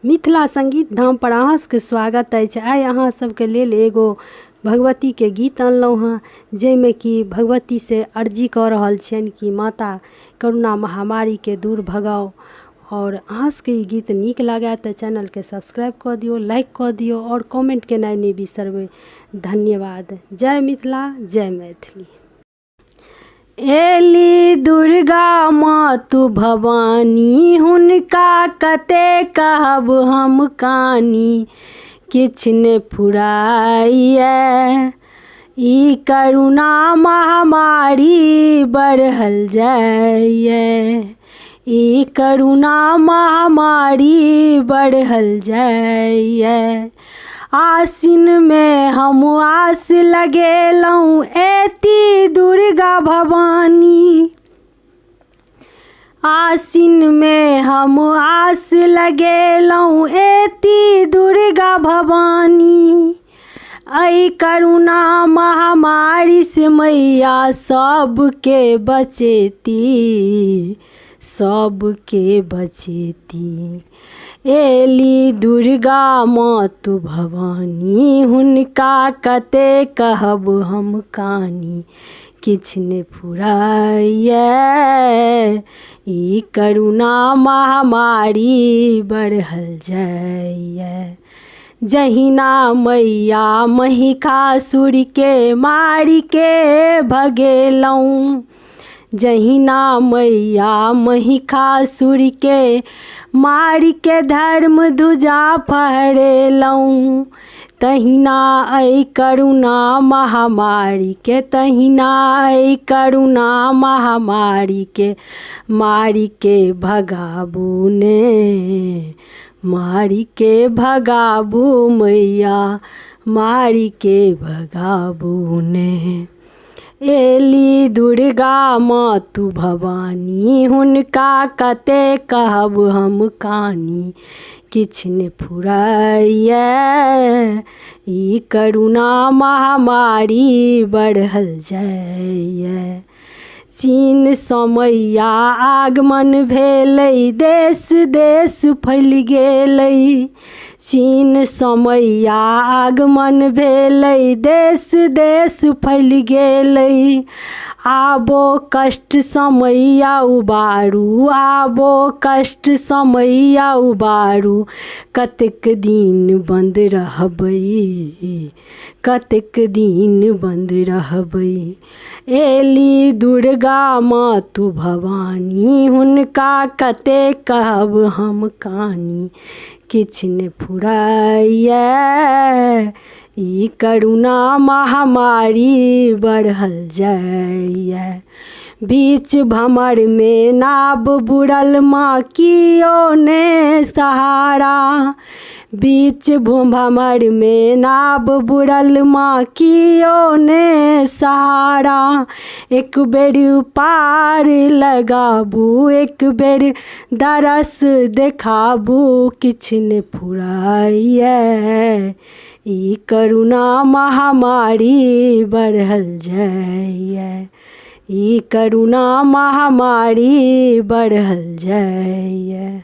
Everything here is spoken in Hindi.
मिथिला संगीत धाम पर अहाँ सबके स्वागत अछि। आइ अहाँ सबके लेल एगो भगवती के गीत अनलहुँ हँ, जाहिमे कि भगवती से अर्जी कऽ रहल छियनि कि माता कोरोना महामारी के दूर भगाओ। और अहाँ सबके ई गीत नीक लागै तऽ चैनल के सब्सक्राइब कऽ दियौ, लाइक कऽ दियौ और कमेंट केनाइ नहि बिसरबै। धन्यवाद। जय मिथिला, जय मैथिली। एली दुर्गा मातु भवानी, हुनका कते कहब हम कानी, किछ ने फुराइए ई करोना महामारी बढ़ल जाइए, ई करोना महामारी बढ़ल जाइए। आसिन में हम आस लगेलहुँ एती दुर्गा भवानी, आसिन में हम आस लगेलहुँ एती दुर्गा भवानी। ऐ करोना महामारी से मैया सबके बचेती, सबके बचेती। एली दुर्गा मातु भवानी, हुनका कते कहब हम कानी, किछ ने फुराइए ई करोना महामारी बढ़ल जाइए। जहिना मैया महिषासुर के मारि के भगेलहुँ, जहिना मैया महिषासुर के मारि के धर्म ध्वजा फहरेलहुँ, तहिना ऐ करोना महामारी के, तहिना ऐ करोना महामारी के मारि के भगाबू ने, मारि के भगाबू मैया, मारि के भगाबू ने। एली दुर्गा मातु भवानी, हुनका कते कहब हम कानी, किछ ने फुराइए ई करोना महामारी बढ़ल जाइए। चीन सँ मैया आगमन भेलै, देश देश फैल गेलै, चीन सँ मैया आगमन भेलै, देश देश फैल गेलै। आबो कष्ट सँ मैया उबारू, आबो कष्ट सँ मैया उबारू, कतेक दिन बंद रहबै, कतेक दिन बंद रहबै। एली दुर्गा मातु भवानी, हुनका कते कहब हम कानी, किछ ने फुराइए ई करोना महामारी बढ़ल जाइए। बीच भंवर में नाव बुड़ल माँ कियो ने सहारा, बीच भंवर में नाव बुड़ल माँ कियो ने सहारा। एक बेर पार लगाबू, एक बेर दरस देखाबू, किछ ने फुराइए ई करोना महामारी बढ़ल जाइए, ई करोना महामारी बढ़ल जाइए।